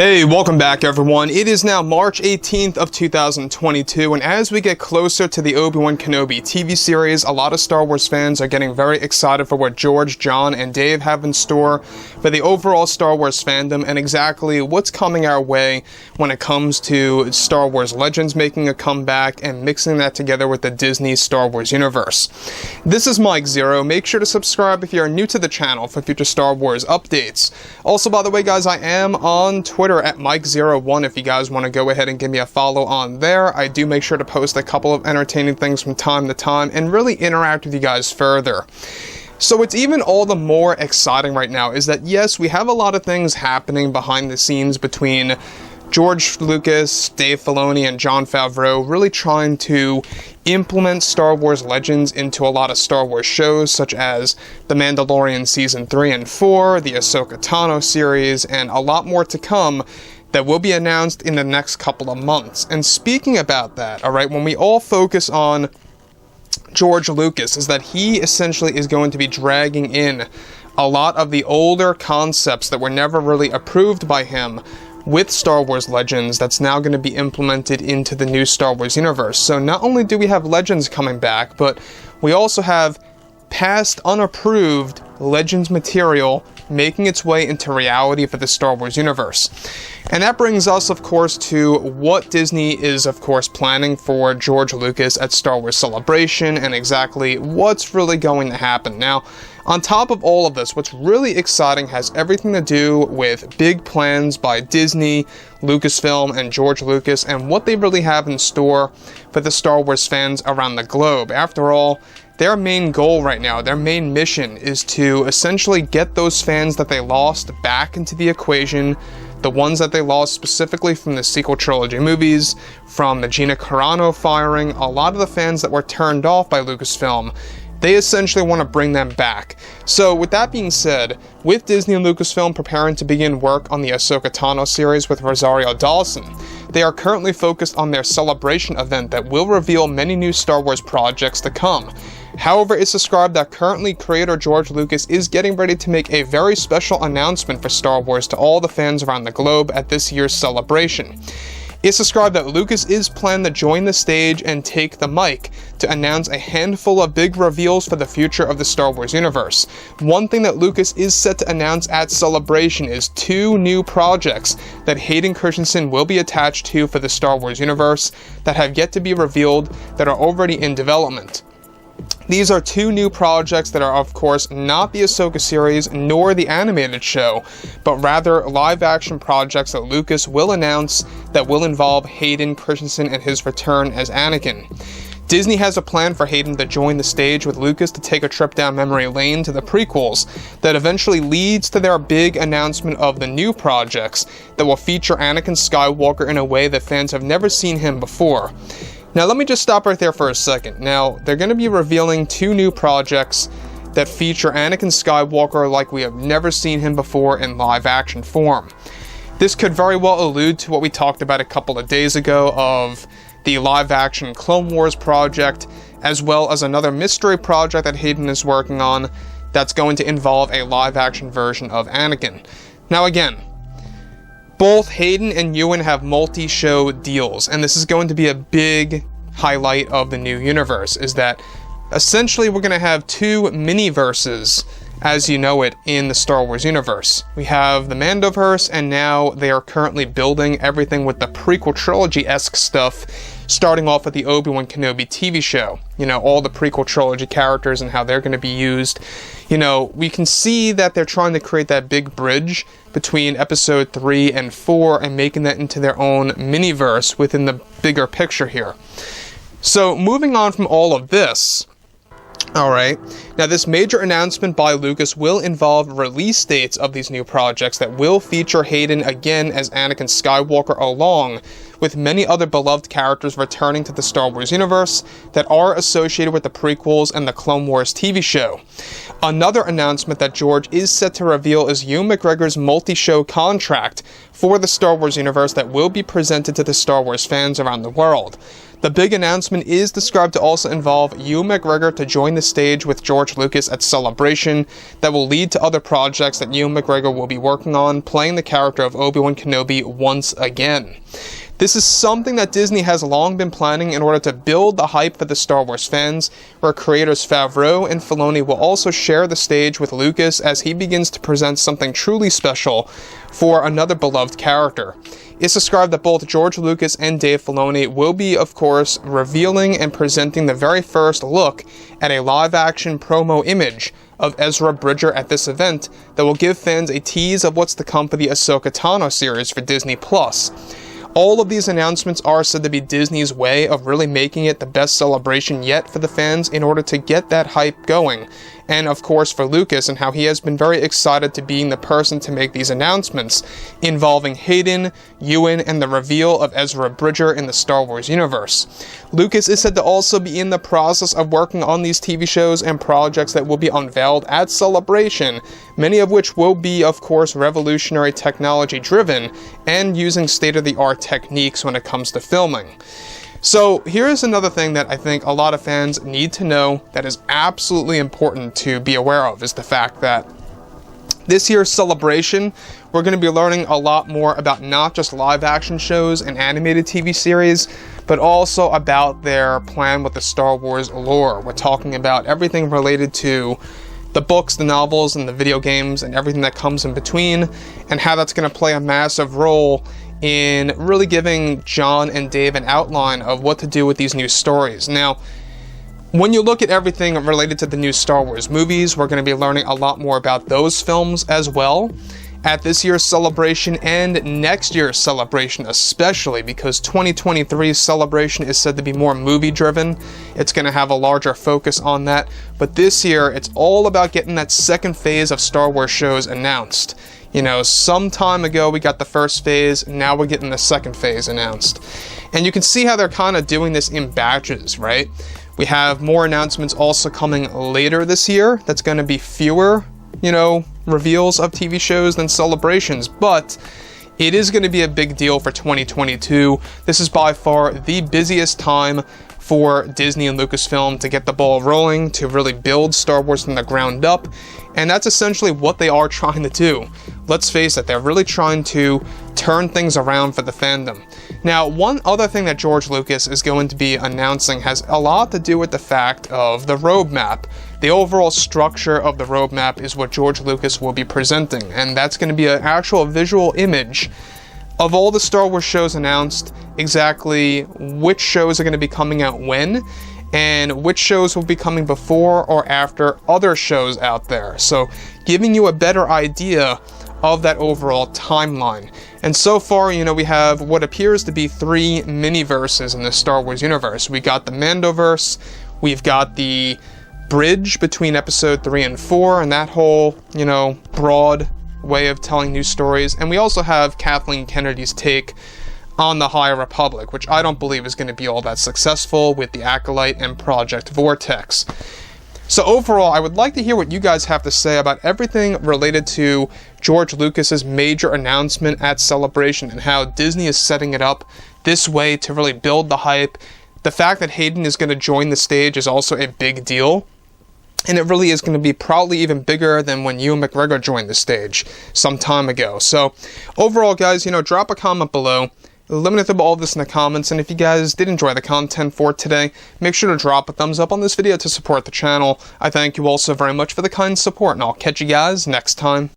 Hey, welcome back everyone. It is now March 18th of 2022, and as we get closer to the Obi-Wan Kenobi TV series, a lot of Star Wars fans are getting very excited for what George, John, and Dave have in store for the overall Star Wars fandom and exactly what's coming our way when it comes to Star Wars Legends making a comeback and mixing that together with the Disney Star Wars universe. This is Mike Zero. Make sure to subscribe if you're new to the channel for future Star Wars updates. Also, by the way, guys, I am on Twitter at Mike01 if you guys want to go ahead and give me a follow on there. I do make sure to post a couple of entertaining things from time to time and really interact with you guys further. So what's even all the more exciting right now is that yes, we have a lot of things happening behind the scenes between George Lucas, Dave Filoni, and Jon Favreau really trying to implement Star Wars Legends into a lot of Star Wars shows such as The Mandalorian Season 3 and 4, the Ahsoka Tano series, and a lot more to come that will be announced in the next couple of months. And speaking about that, alright, when we all focus on George Lucas, is that he essentially is going to be dragging in a lot of the older concepts that were never really approved by him with Star Wars Legends that's now going to be implemented into the new Star Wars universe. So not only do we have Legends coming back, but we also have past unapproved Legends material making its way into reality for the Star Wars universe. And that brings us, of course, to what Disney is, of course, planning for George Lucas at Star Wars Celebration and exactly what's really going to happen. Now, on top of all of this, what's really exciting has everything to do with big plans by Disney, LUCASFILM, and George Lucas, and what they really have in store for the Star Wars fans around the globe. After all, their main goal right now, their main mission, is to essentially get those fans that they lost back into the equation, the ones that they lost specifically from the sequel trilogy movies, from the Gina Carano firing, a lot of the fans that were turned off by Lucasfilm. They essentially want to bring them back. So with that being said, with Disney and Lucasfilm preparing to begin work on the Ahsoka Tano series with Rosario Dawson, they are currently focused on their celebration event that will reveal many new Star Wars projects to come. However, it's described that currently creator George Lucas is getting ready to make a very special announcement for Star Wars to all the fans around the globe at this year's celebration. It's described that Lucas is planned to join the stage and take the mic to announce a handful of big reveals for the future of the Star Wars universe. One thing that Lucas is set to announce at Celebration is 2 new projects that Hayden Christensen will be attached to for the Star Wars universe that have yet to be revealed that are already in development. These are 2 new projects that are, of course, not the Ahsoka series nor the animated show, but rather live-action projects that Lucas will announce that will involve Hayden Christensen and his return as Anakin. Disney has a plan for Hayden to join the stage with Lucas to take a trip down memory lane to the prequels that eventually leads to their big announcement of the new projects that will feature Anakin Skywalker in a way that fans have never seen him before. Now let me just stop right there for a second. Now, they're going to be revealing 2 new projects that feature Anakin Skywalker like we have never seen him before in live-action form. This could very well allude to what we talked about a couple of days ago of the live-action Clone Wars project, as well as another mystery project that Hayden is working on that's going to involve a live-action version of Anakin. Now again, both Hayden and Ewan have multi-show deals, and this is going to be a big highlight of the new universe, is that essentially we're going to have 2 mini-verses as you know it in the Star Wars universe. We have the Mandoverse, and now they are currently building everything with the prequel trilogy-esque stuff, starting off with the Obi-Wan Kenobi TV show. You know, all the prequel trilogy characters and how they're going to be used. You know, we can see that they're trying to create that big bridge between episode 3 and 4 and making that into their own mini-verse within the bigger picture here. So, moving on from all of this, alright, now this major announcement by Lucas will involve release dates of these new projects that will feature Hayden again as Anakin Skywalker, along with many other beloved characters returning to the Star Wars universe that are associated with the prequels and the Clone Wars TV show. Another announcement that George is set to reveal is Ewan McGregor's multi-show contract for the Star Wars universe that will be presented to the Star Wars fans around the world. The big announcement is described to also involve Ewan McGregor to join the stage with George Lucas at Celebration that will lead to other projects that Ewan McGregor will be working on, playing the character of Obi-Wan Kenobi once again. This is something that Disney has long been planning in order to build the hype for the Star Wars fans, where creators Favreau and Filoni will also share the stage with Lucas as he begins to present something truly special for another beloved character. It's described that both George Lucas and Dave Filoni will be, of course, revealing and presenting the very first look at a live-action promo image of Ezra Bridger at this event that will give fans a tease of what's to come for the Ahsoka Tano series for Disney+. All of these announcements are said to be Disney's way of really making it the best celebration yet for the fans in order to get that hype going. And of course for Lucas and how he has been very excited to being the person to make these announcements involving Hayden, Ewan, and the reveal of Ezra Bridger in the Star Wars universe. Lucas is said to also be in the process of working on these TV shows and projects that will be unveiled at Celebration, many of which will be, of course, revolutionary technology driven and using state-of-the-art techniques when it comes to filming. So here's another thing that I think a lot of fans need to know that is absolutely important to be aware of, is the fact that this year's Celebration, we're going to be learning a lot more about not just live action shows and animated TV series, but also about their plan with the Star Wars lore. We're talking about everything related to the books, the novels, and the video games, and everything that comes in between, and how that's going to play a massive role in really giving John and Dave an outline of what to do with these new stories. Now, when you look at everything related to the new Star Wars movies, we're going to be learning a lot more about those films as well at this year's Celebration and next year's Celebration especially, because 2023's Celebration is said to be more movie-driven. It's going to have a larger focus on that, but this year it's all about getting that second phase of Star Wars shows announced. You know, some time ago we got the first phase, now we're getting the second phase announced. And you can see how they're kind of doing this in batches, right? We have more announcements also coming later this year. That's going to be fewer, reveals of TV shows than Celebrations, but it is going to be a big deal for 2022. This is by far the busiest time for Disney and Lucasfilm to get the ball rolling, to really build Star Wars from the ground up, and that's essentially what they are trying to do. Let's face it, they're really trying to turn things around for the fandom. Now, one other thing that George Lucas is going to be announcing has a lot to do with the fact of the roadmap. The overall structure of the roadmap is what George Lucas will be presenting, and that's going to be an actual visual image of all the Star Wars shows announced, exactly which shows are going to be coming out when, and which shows will be coming before or after other shows out there. So giving you a better idea of that overall timeline. And so far, we have what appears to be 3 mini-verses in the Star Wars universe. We got the Mandoverse, we've got the bridge between episode 3 and 4, and that whole, broad way of telling new stories. And we also have Kathleen Kennedy's take on the High Republic, which I don't believe is going to be all that successful with the Acolyte and Project Vortex. So overall, I would like to hear what you guys have to say about everything related to George Lucas's major announcement at Celebration and how Disney is setting it up this way to really build the hype. The fact that Hayden is going to join the stage is also a big deal. And it really is going to be probably even bigger than when Ewan McGregor joined the stage some time ago. So overall, guys, drop a comment below. Let me know about all this in the comments, and if you guys did enjoy the content for today, make sure to drop a thumbs up on this video to support the channel. I thank you all so very much for the kind support, and I'll catch you guys next time.